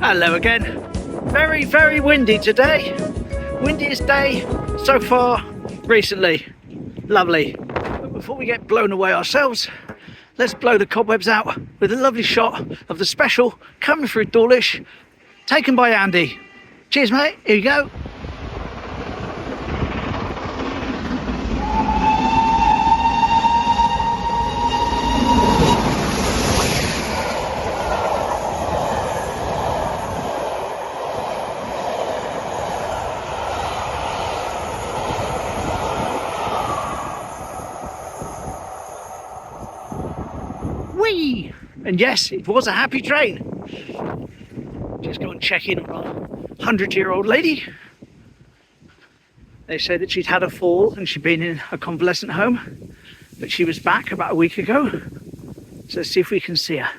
Hello again. Very, very windy today. Windiest day so far recently. Lovely. But before we get blown away ourselves, let's blow the cobwebs out with a lovely shot of the special coming through Dawlish, taken by Andy. Cheers, mate. Here you go. Whee! And yes, it was a happy train. Just go and check in on our 100-year-old lady. They say that she'd had a fall and she'd been in a convalescent home, but she was back about a week ago. So let's see if we can see her.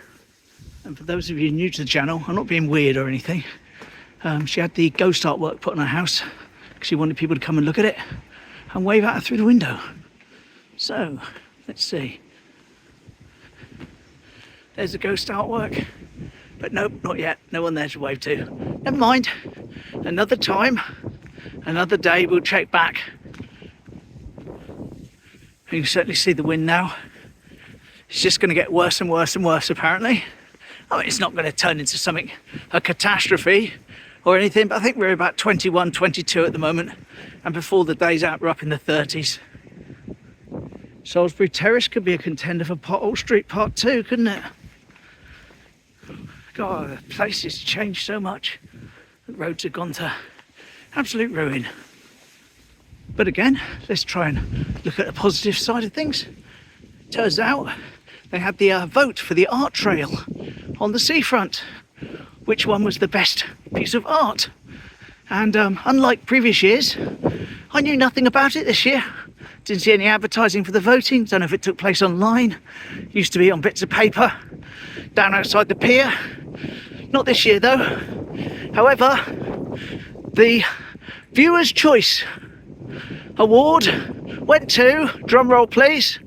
And for those of you new to the channel, I'm not being weird or anything. She had the ghost artwork put on her house because she wanted people to come and look at it and wave at her through the window. So let's see. There's the ghost artwork, but nope, not yet. No one there to wave to. Never mind. Another time, another day, we'll check back. You can certainly see the wind now. It's just going to get worse and worse and worse, apparently. I mean, it's not going to turn into something, a catastrophe or anything, but I think we're about 21, 22 at the moment. And before the day's out, we're up in the 30s. Salisbury Terrace could be a contender for Pothole Street Part 2, couldn't it? God, the place has changed so much. The roads have gone to absolute ruin. But again, let's try and look at the positive side of things. Turns out they had the vote for the art trail on the seafront. Which one was the best piece of art? And unlike previous years, I knew nothing about it this year. Didn't see any advertising for the voting. Don't know if it took place online. Used to be on bits of paper down outside the pier. Not this year though. However, the Viewer's Choice Award went to, drumroll please,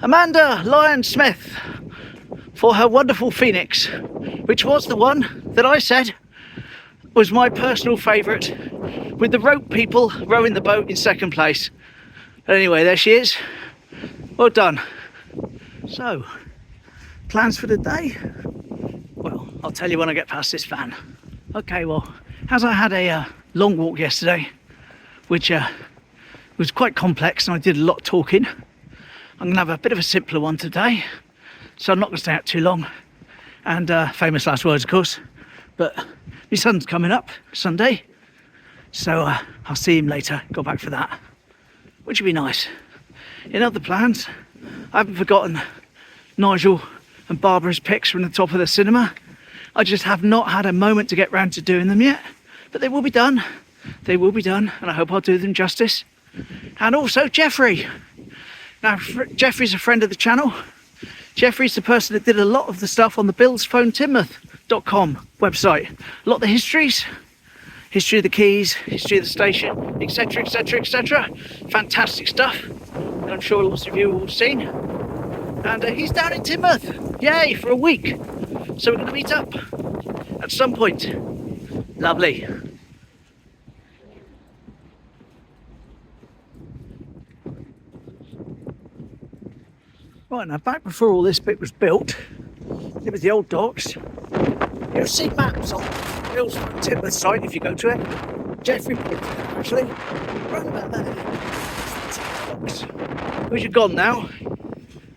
Amanda Lyon-Smith for her wonderful Phoenix, which was the one that I said was my personal favourite, with the rope people rowing the boat in second place. But anyway, there she is. Well done. So, plans for the day? Well, I'll tell you when I get past this van. Okay, well, as I had a long walk yesterday, which was quite complex and I did a lot of talking, I'm going to have a bit of a simpler one today. So I'm not going to stay out too long. And famous last words, of course. But my son's coming up Sunday. So I'll see him later. Go back for that. Which would be nice. In other plans, I haven't forgotten Nigel and Barbara's pics from the top of the cinema. I just have not had a moment to get round to doing them yet. But they will be done. They will be done. And I hope I'll do them justice. And also Jeffrey. Now, Jeffrey's a friend of the channel. Jeffrey's the person that did a lot of the stuff on the billsphonetinmouth.com website. A lot of the histories. History of the quays, history of the station, etc, etc, etc. Fantastic stuff, and I'm sure lots of you have all seen. And he's down in Teignmouth, yay, for a week. So we're going to meet up at some point. Lovely. Right, now back before all this bit was built, it was the old docks. You'll see maps on Bill's Teignmouth site if you go to it. Jeffrey put it together actually, right about there. Which are gone now.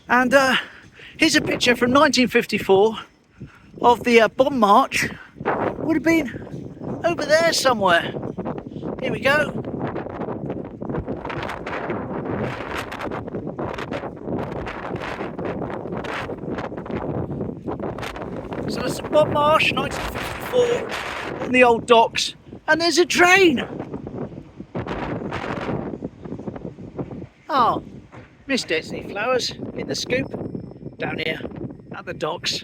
And here's a picture from 1954 of the bomb march. Would have been over there somewhere. Here we go. So there's a bomb march, 1954, on the old docks, and there's a train. Oh, missed it. See flowers in the scoop down here at the docks.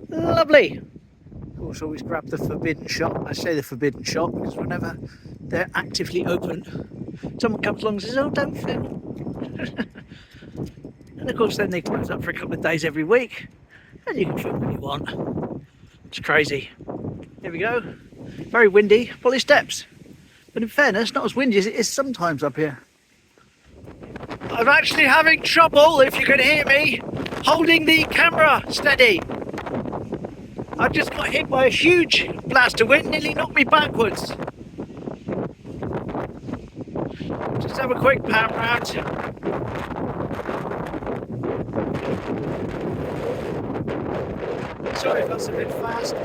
Lovely. Of course, always grab the forbidden shop. I say the forbidden shop because whenever they're actively open, someone comes along and says, "Oh, don't film." And of course then they close up for a couple of days every week and you can film what you want. It's crazy. Here we go. Very windy, polished steps. But in fairness, not as windy as it is sometimes up here. I'm actually having trouble, if you can hear me, holding the camera steady. I just got hit by a huge blast of wind, nearly knocked me backwards. Just have a quick pan round. Sorry if that's a bit fast.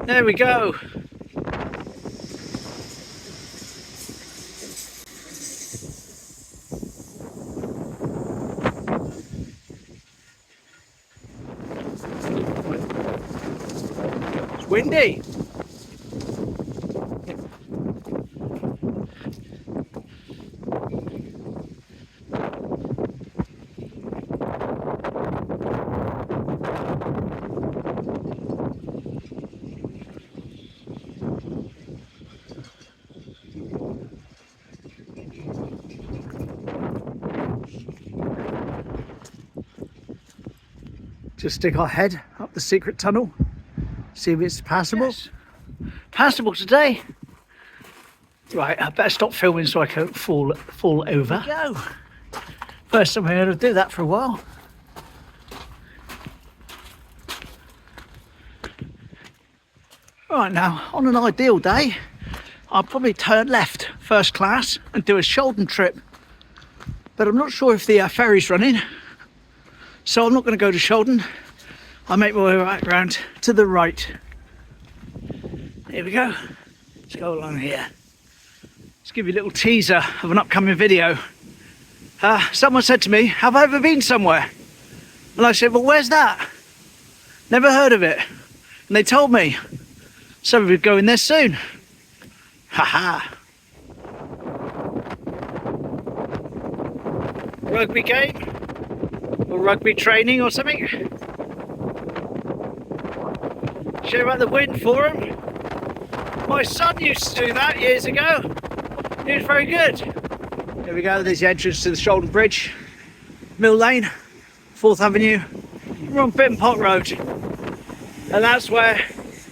There we go. It's windy. Just stick our head up the secret tunnel, see if it's passable. Yes. Passable today. Right, I better stop filming so I can't fall over. Here we go. First time I'm going to do that for a while. Right, now, on an ideal day, I'll probably turn left first class and do a Sheldon trip. But I'm not sure if the ferry's running. So I'm not going to go to Sheldon. I'll make my way right round to the right. Here we go. Let's go along here. Let's give you a little teaser of an upcoming video. Someone said to me, have I ever been somewhere? And I said, well, where's that? Never heard of it. And they told me. So we'll be going there soon. Haha. Rugby game? Or rugby training or something. Share about the wind for him. My son used to do that years ago. He was very good. Here we go, there's the entrance to the Sheldon Bridge. Mill Lane, 4th Avenue. We're on Bitton Pot Road. And that's where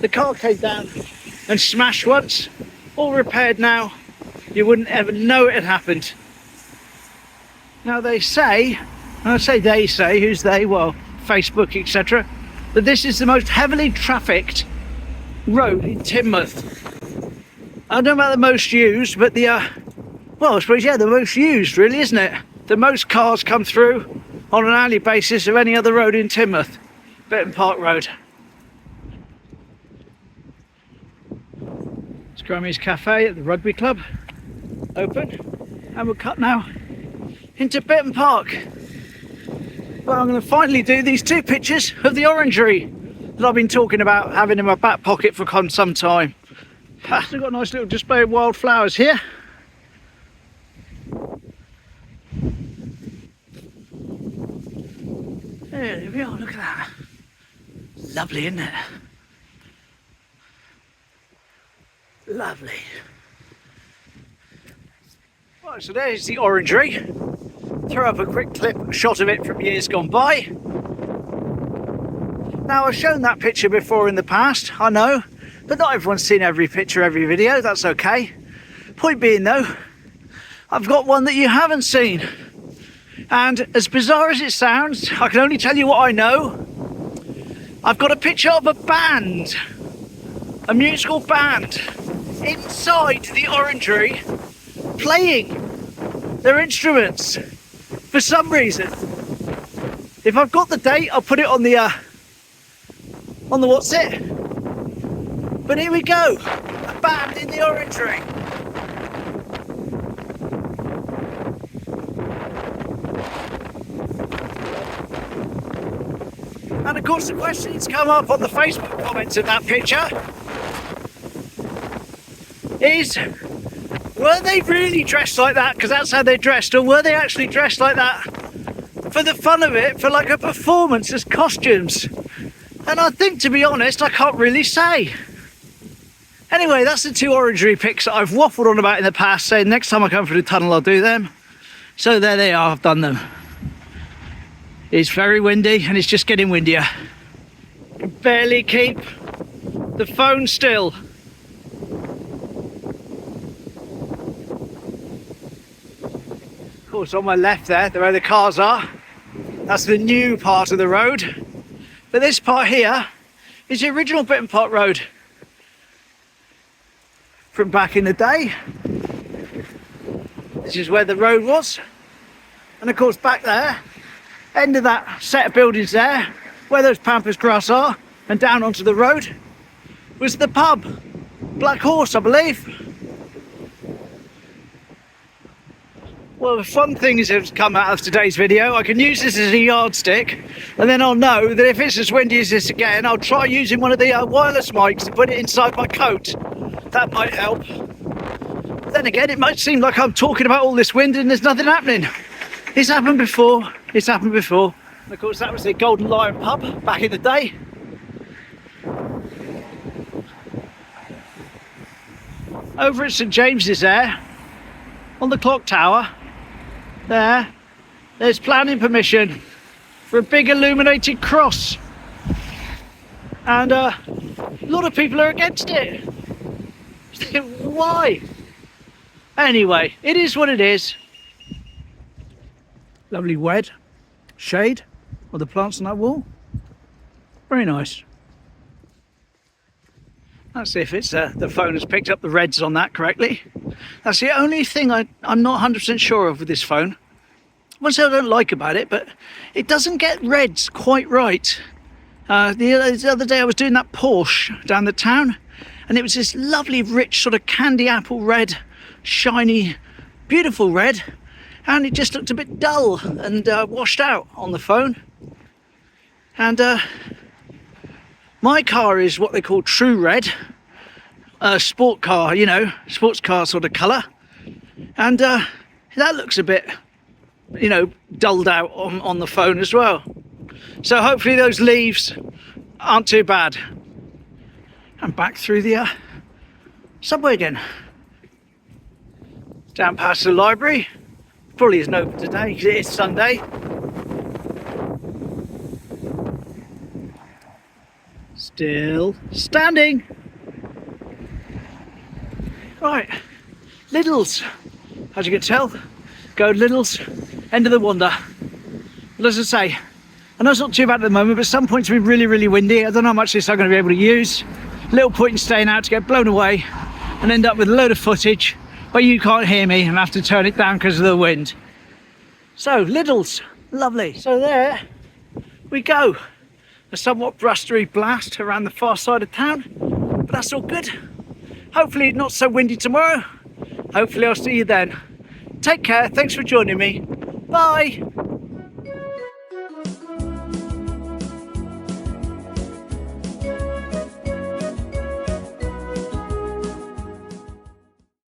the car came down and smashed once. All repaired now. You wouldn't ever know it had happened. Now they say, and I say they say, who's they? Well, Facebook, etc. That this is the most heavily trafficked road in Teignmouth. I don't know about the most used, but the, well, I suppose, yeah, the most used, really, isn't it? The most cars come through on an hourly basis of any other road in Teignmouth. Bitton Park Road. It's Grammy's Cafe at the rugby club. Open. And we'll cut now into Bitton Park. Well, I'm going to finally do these 2 pictures of the orangery that I've been talking about having in my back pocket for some time. I've got a nice little display of wildflowers here. There we are, look at that. Lovely, isn't it? Lovely. Right, so there's the orangery. Throw up a quick shot of it from years gone by. Now, I've shown that picture before in the past, I know, but not everyone's seen every picture, every video, that's okay. Point being though, I've got one that you haven't seen. And as bizarre as it sounds, I can only tell you what I know. I've got a picture of a band, a musical band, inside the orangery, playing their instruments. For some reason, if I've got the date, I'll put it on the what's it. But here we go, a band in the orangery. And of course the questions come up on the Facebook comments of that picture is, were they really dressed like that, because that's how they're dressed, or were they actually dressed like that for the fun of it, for like a performance as costumes? And I think, to be honest, I can't really say. Anyway, that's the 2 orangery pics that I've waffled on about in the past, saying next time I come through the tunnel I'll do them. So there they are, I've done them. It's very windy and it's just getting windier. I can barely keep the phone still. Of course, on my left there where the cars are, that's the new part of the road. But this part here is the original Bitton Park Road from back in the day. This is where the road was. And of course back there, end of that set of buildings there, where those pampas grass are, and down onto the road, was the pub. Black Horse, I believe. Well, the fun things have come out of today's video. I can use this as a yardstick, and then I'll know that if it's as windy as this again, I'll try using one of the wireless mics and put it inside my coat. That might help. Then again, it might seem like I'm talking about all this wind and there's nothing happening. It's happened before. It's happened before. And of course, that was the Golden Lion pub back in the day. Over at St James's there, on the clock tower, there's planning permission for a big illuminated cross. And a lot of people are against it. Why? Anyway, it is what it is. Lovely wed shade of the plants on that wall. Very nice. Let's see if it's the phone has picked up the reds on that correctly. That's the only thing I'm not 100% sure of with this phone. One thing I don't like about it, but it doesn't get reds quite right. The other day I was doing that Porsche down the town, and it was this lovely rich sort of candy apple red, shiny, beautiful red, and it just looked a bit dull and washed out on the phone. And my car is what they call true red, sport car, you know, sports car sort of colour, and that looks a bit, you know, dulled out on the phone as well. So hopefully those leaves aren't too bad. And back through the subway again. Down past the library. Probably isn't open today because it is Sunday. Still standing. Right, Lidls. As you can tell, go Lidls, end of the wonder. But as I say, I know it's not too bad at the moment, but some points have been really, really windy. I don't know how much of this I'm going to be able to use. Little point in staying out to get blown away and end up with a load of footage where you can't hear me and have to turn it down because of the wind. So, Lidls, lovely. So there we go. A somewhat blustery blast around the far side of town, but that's all good. Hopefully not so windy tomorrow. Hopefully I'll see you then. Take care, thanks for joining me. Bye.